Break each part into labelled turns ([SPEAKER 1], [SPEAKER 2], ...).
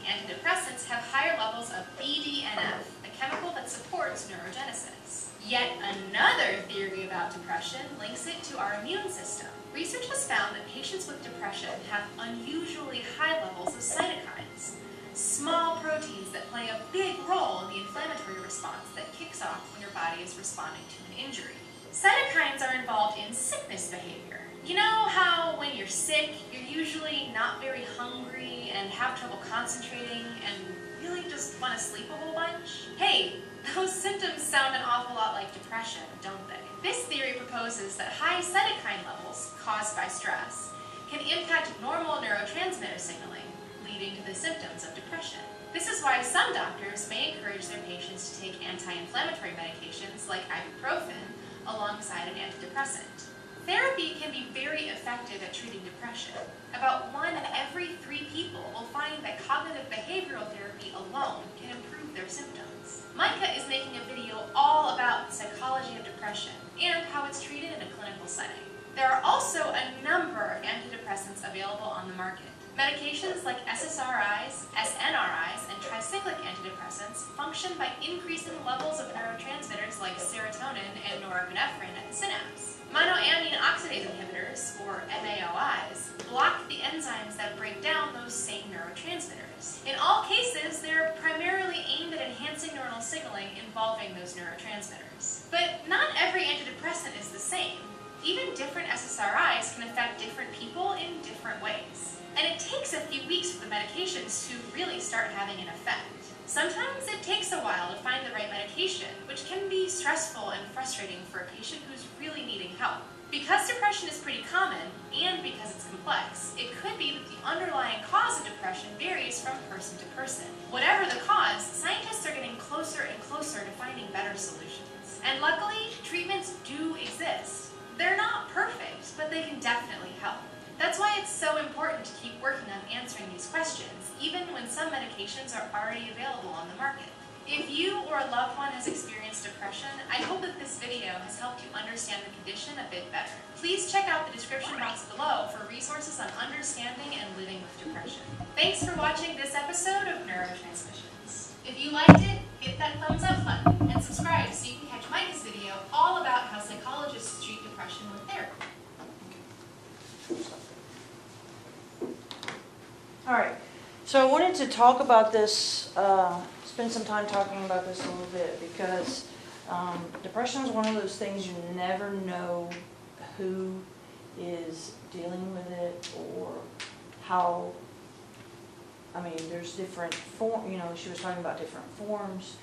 [SPEAKER 1] antidepressants have higher levels of BDNF, a chemical that supports neurogenesis. Yet another theory about depression links it to our immune system. Research has found that patients with depression have unusually high levels of cytokines, small proteins that play a big role in the inflammatory response that kicks off when your body is responding to an injury. Cytokines are involved in sickness behavior. You know how when you're sick, you're usually not very hungry and have trouble concentrating and really just want to sleep a whole bunch? Hey, those symptoms sound an awful lot like depression, don't they? This theory proposes that high cytokine levels caused by stress can impact normal neurotransmitter signaling, leading to the symptoms of depression. This is why some doctors may encourage their patients to take anti-inflammatory medications like ibuprofen alongside an antidepressant. Therapy can be very effective at treating depression. About 1 in every 3 people will find that cognitive behavioral therapy alone can improve their symptoms. Micah is making a video all about the psychology of depression and how it's treated in a clinical setting. There are also a number of antidepressants available on the market. Medications like SSRIs, SNRIs, and tricyclic antidepressants function by increasing levels of neurotransmitters like serotonin and norepinephrine at the synapse. Monoamine oxidase inhibitors, or MAOIs, block the enzymes that break down those same neurotransmitters. In all cases, they're primarily aimed at enhancing neuronal signaling involving those neurotransmitters. But not every antidepressant is the same. Even different SSRIs can affect different people in different ways. And it takes a few weeks for the medications to really start having an effect. Sometimes it takes a while to find the right medication, which can be stressful and frustrating for a patient who's really needing help. Because depression is pretty common, and because it's complex, it could be that the underlying cause of depression varies from person to person. Whatever the cause, scientists are getting closer and closer to finding better solutions. And luckily, treatments do exist. They're not perfect, but they can definitely help. That's why it's so important to keep working on answering these questions, even when some medications are already available on the market. If you or a loved one has experienced depression, I hope that this video has helped you understand the condition a bit better. Please check out the description box below for resources on understanding and living with depression. Thanks for watching this episode of Neurotransmissions. If you liked it, hit that thumbs up button and subscribe so you can catch Micah's video all about how psychologists treat depression with therapy.
[SPEAKER 2] All right, so I wanted to talk about this, spend some time talking about this a little bit because depression is one of those things you never know who is dealing with it or how. I mean, there's different forms, you know, she was talking about different forms.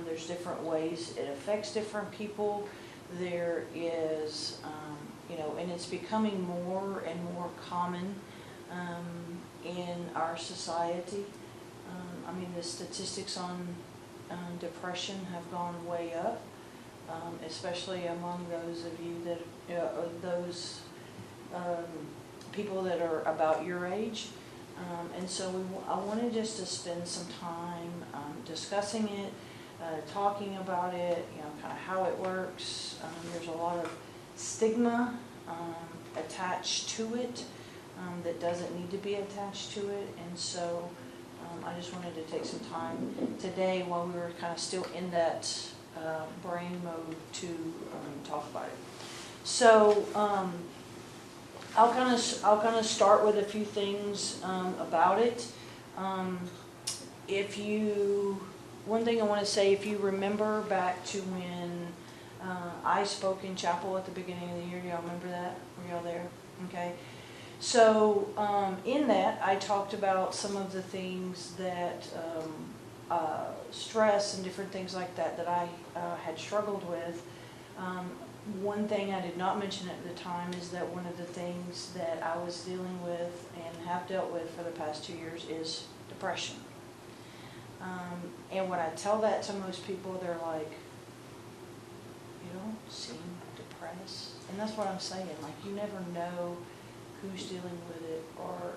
[SPEAKER 2] There's different ways it affects different people. There is, you know, and it's becoming more and more common in our society. I mean, the statistics on depression have gone way up, especially among those of you that, those people that are about your age. And so I wanted just to spend some time discussing it, talking about it, you know, kind of how it works. There's a lot of stigma attached to it that doesn't need to be attached to it, and so I just wanted to take some time today while we were kind of still in that brain mode to talk about it. So I'll kind of start with a few things about it. One thing I want to say, if you remember back to when I spoke in chapel at the beginning of the year, y'all remember that? Were y'all there? Okay. So in that, I talked about some of the things that stress and different things like that that I had struggled with. One thing I did not mention at the time is that one of the things that I was dealing with and have dealt with for the past 2 years is depression. And when I tell that to most people, they're like, you don't seem depressed. And that's what I'm saying. Like, you never know who's dealing with it or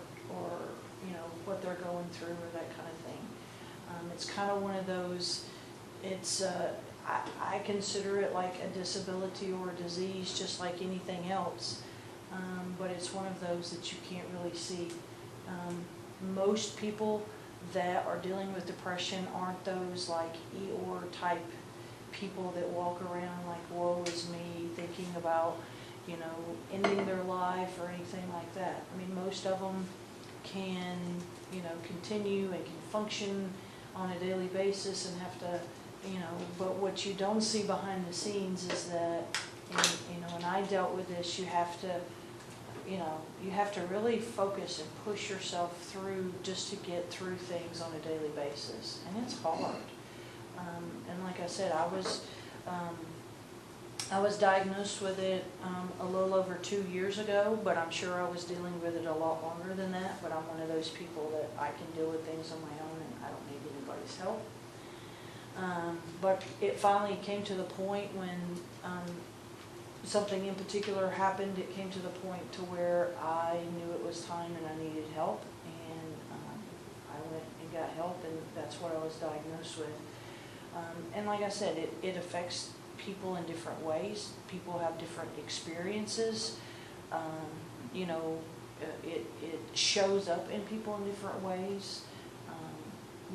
[SPEAKER 2] you know, what they're going through or that kind of thing. It's kind of one of those, it's, I consider it like a disability or a disease just like anything else, but it's one of those that you can't really see. Most people that are dealing with depression aren't those like Eeyore type people that walk around like woe is me, thinking about, you know, ending their life or anything like that. I mean, most of them can, you know, continue and can function on a daily basis and have to, you know, but what you don't see behind the scenes is that, you know, when I dealt with this, you have to, you know, you have to really focus and push yourself through just to get through things on a daily basis, and it's hard. And like I said, I was diagnosed with it a little over 2 years ago, but I'm sure I was dealing with it a lot longer than that. But I'm one of those people that I can deal with things on my own, and I don't need anybody's help. But it finally came to the point when something in particular happened. It came to the point to where I knew it was time and I needed help, and I went and got help, and that's what I was diagnosed with. And like I said, it affects people in different ways. People have different experiences. You know, it shows up in people in different ways.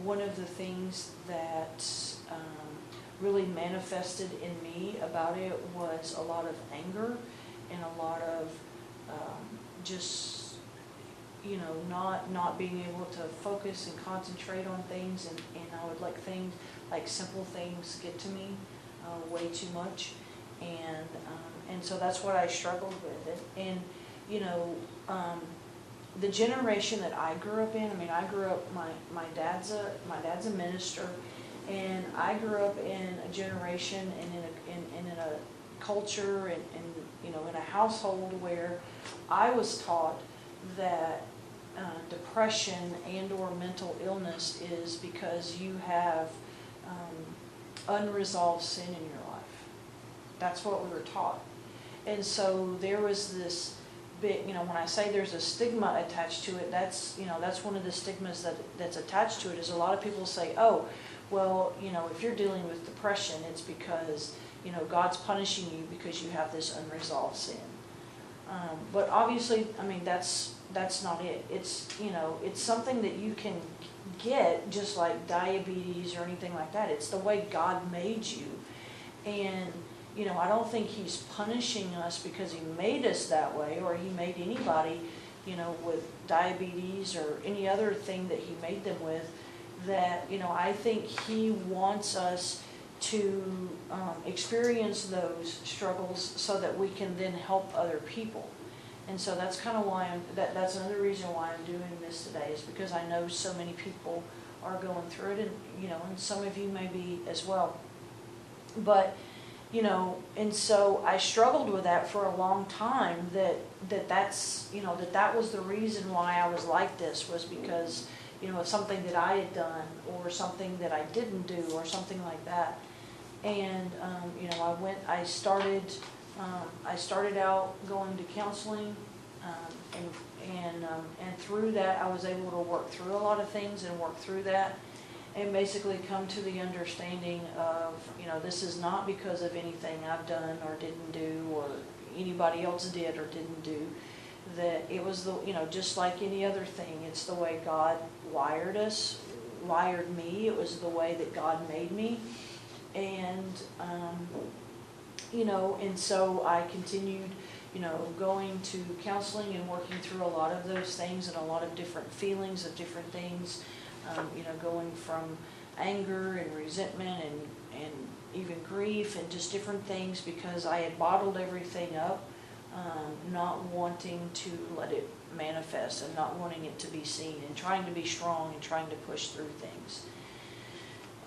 [SPEAKER 2] One of the things that really manifested in me about it was a lot of anger and a lot of just, you know, not being able to focus and concentrate on things, and I would like things, like simple things get to me way too much, and so that's what I struggled with. And you know, the generation that I grew up in, I mean, I grew up, my dad's a minister, and I grew up in a generation and in a culture and you know, in a household where I was taught that depression and or mental illness is because you have unresolved sin in your life. That's what we were taught. And so there was this big, you know, when I say there's a stigma attached to it, that's, you know, that's one of the stigmas that's attached to it, is a lot of people say, oh, well, you know, if you're dealing with depression, it's because, you know, God's punishing you because you have this unresolved sin. But obviously, I mean, that's not it. It's, you know, it's something that you can get just like diabetes or anything like that. It's the way God made you. And, you know, I don't think He's punishing us because He made us that way, or He made anybody, you know, with diabetes or any other thing that He made them with. That, you know, I think He wants us to experience those struggles so that we can then help other people. And so that's kind of why that's another reason why I'm doing this today, is because I know so many people are going through it, and, you know, and some of you may be as well. But, you know, and so I struggled with that for a long time, that's, you know, that was the reason why I was like this, was because, you know, of something that I had done or something that I didn't do or something like that. And, you know, I started out going to counseling, and through that I was able to work through a lot of things and work through that, and basically come to the understanding of, you know, this is not because of anything I've done or didn't do or anybody else did or didn't do. That it was the, you know, just like any other thing, it's the way God wired me. It was the way that God made me. And, you know, and so I continued, you know, going to counseling and working through a lot of those things and a lot of different feelings of different things, you know, going from anger and resentment and even grief and just different things, because I had bottled everything up, not wanting to let it manifest and not wanting it to be seen, and trying to be strong and trying to push through things.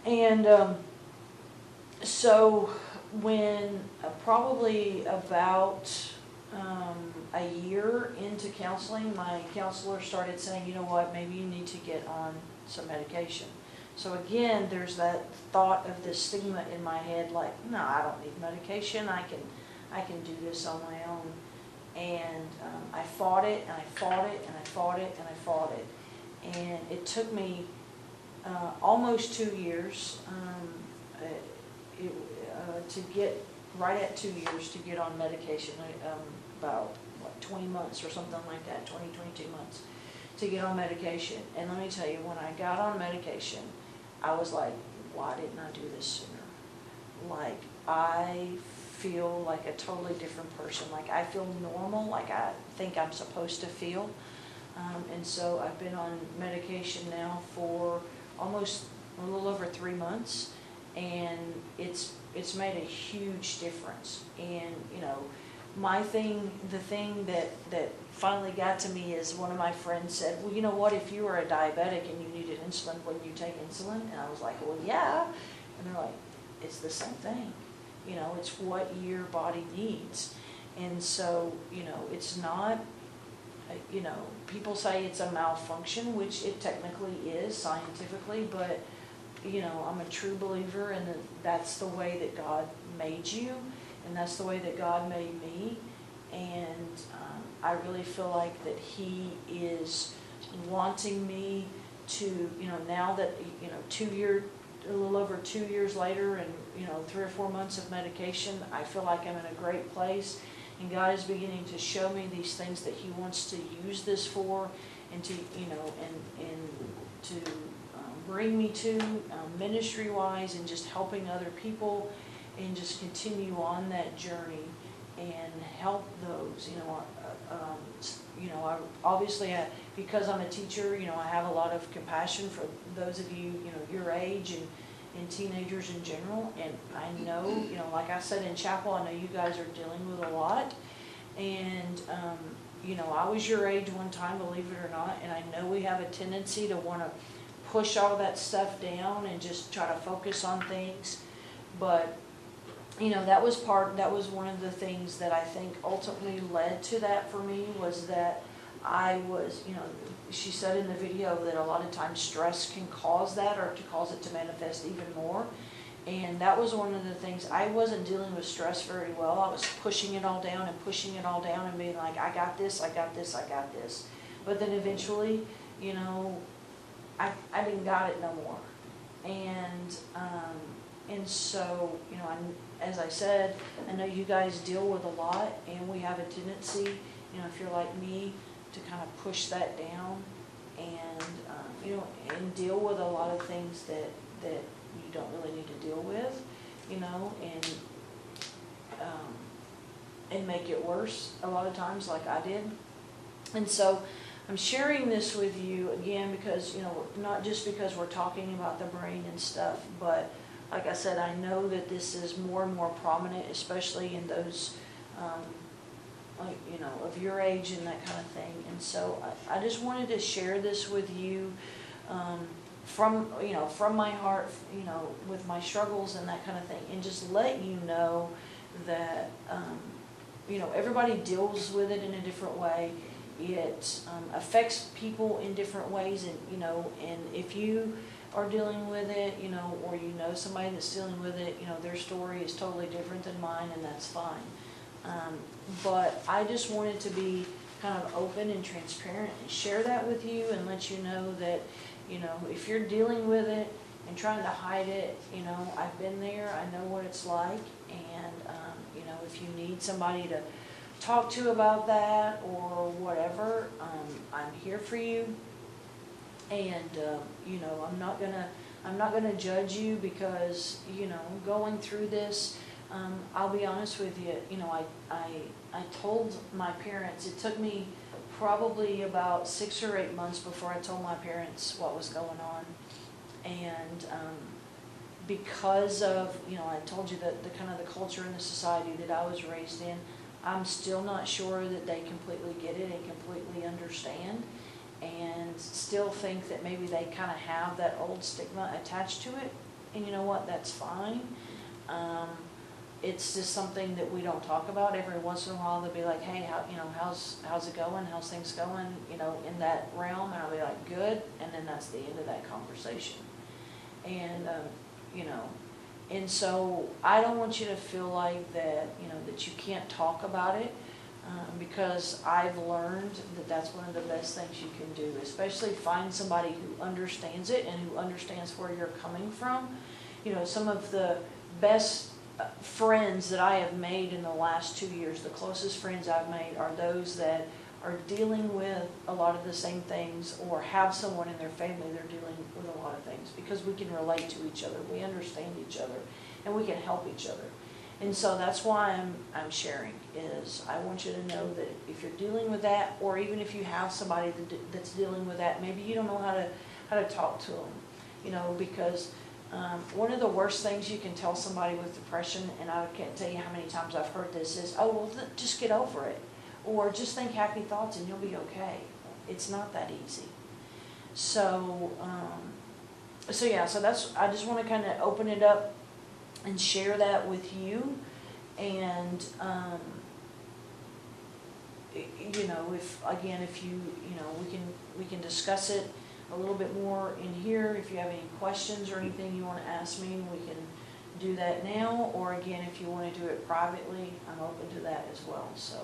[SPEAKER 2] And so when probably about a year into counseling, my counselor started saying, you know what, maybe you need to get on some medication. So again, there's that thought of this stigma in my head, like, no, I don't need medication. I can do this on my own. And I fought it, and I fought it, and I fought it, and I fought it. And it took me almost 2 years to get, right at 2 years, to get on medication. About, 20 months or something like that, 20, 22 months to get on medication. And let me tell you, when I got on medication, I was like, why didn't I do this sooner? Like, I feel like a totally different person. Like, I feel normal, like I think I'm supposed to feel. And so I've been on medication now for almost a little over 3 months, and it's made a huge difference. And, you know, the thing that finally got to me is one of my friends said, well, you know what, if you were a diabetic and you needed insulin, wouldn't you take insulin? And I was like, well, yeah. And they're like, it's the same thing. You know, it's what your body needs. And so, you know, it's not, you know, people say it's a malfunction, which it technically is scientifically, but, you know, I'm a true believer in that that's the way that God made you, and that's the way that God made me. And I really feel like that He is wanting me to, you know, now that, you know, a little over 2 years later, and, you know, 3 or 4 months of medication, I feel like I'm in a great place. And God is beginning to show me these things that He wants to use this for, and to, you know, and to bring me to ministry-wise, and just helping other people, and just continue on that journey and help those. You know, I obviously, because I'm a teacher, you know, I have a lot of compassion for those of you, you know, your age and teenagers in general. And I know, you know, like I said in chapel, I know you guys are dealing with a lot. And, you know, I was your age one time, believe it or not, and I know we have a tendency to want to push all that stuff down and just try to focus on things. But, you know, that was one of the things that I think ultimately led to that for me, was that I was, you know, she said in the video that a lot of times stress can cause that, or to cause it to manifest even more. And that was one of the things. I wasn't dealing with stress very well. I was pushing it all down and being like, I got this, I got this, I got this. But then eventually, you know, I didn't got it no more. And so, you know, as I said, I know you guys deal with a lot, and we have a tendency, you know, if you're like me, to kind of push that down, and, you know, and deal with a lot of things that you don't really need to deal with, you know, and make it worse a lot of times, like I did. And so I'm sharing this with you again because, you know, not just because we're talking about the brain and stuff, but like I said, I know that this is more and more prominent, especially in those, like, you know, of your age and that kind of thing. And so I just wanted to share this with you, from, you know, from my heart, you know, with my struggles and that kind of thing, and just let you know that, you know, everybody deals with it in a different way. It affects people in different ways, and, you know, and if you are dealing with it, you know, or you know somebody that's dealing with it, you know, their story is totally different than mine, and that's fine. But I just wanted to be kind of open and transparent and share that with you, and let you know that, you know, if you're dealing with it and trying to hide it, you know, I've been there, I know what it's like, and, you know, if you need somebody to talk to about that or whatever, I'm here for you. And, you know, I'm not gonna judge you, because, you know, going through this, I'll be honest with you, you know, I told my parents, it took me probably about 6 or 8 months before I told my parents what was going on. And because of, you know, I told you that the kind of the culture and the society that I was raised in, I'm still not sure that they completely get it and completely understand, and still think that maybe they kind of have that old stigma attached to it. And you know what, that's fine. It's just something that we don't talk about. Every once in a while they'll be like, hey, how, you know, how's it going? How's things going? You know, in that realm. And I'll be like, good. And then that's the end of that conversation. And, you know, and so I don't want you to feel like that, you know, that you can't talk about it, because I've learned that that's one of the best things you can do, especially find somebody who understands it and who understands where you're coming from. You know, some of the best friends that I have made in the last 2 years, the closest friends I've made, are those that are dealing with a lot of the same things, or have someone in their family they're dealing with a lot of things, because we can relate to each other, we understand each other, and we can help each other. And so that's why I'm sharing, is I want you to know that if you're dealing with that, or even if you have somebody that's dealing with that, maybe you don't know how to talk to them, you know, because one of the worst things you can tell somebody with depression, and I can't tell you how many times I've heard this, is, oh, well, just get over it. Or just think happy thoughts and you'll be okay. It's not that easy. So, so that's, I just want to kind of open it up and share that with you. And, you know, if we can discuss it a little bit more in here. If you have any questions or anything you want to ask me, we can do that now. Or again, if you want to do it privately, I'm open to that as well. So.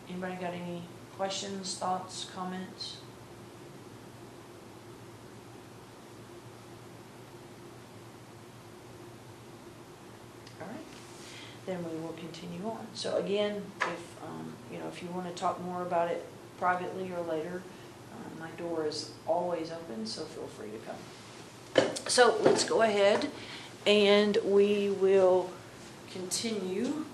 [SPEAKER 2] Anybody got any questions, thoughts, comments? All right, then we will continue on. So again, if you want to talk more about it privately or later, my door is always open, so feel free to come. So let's go ahead and we will continue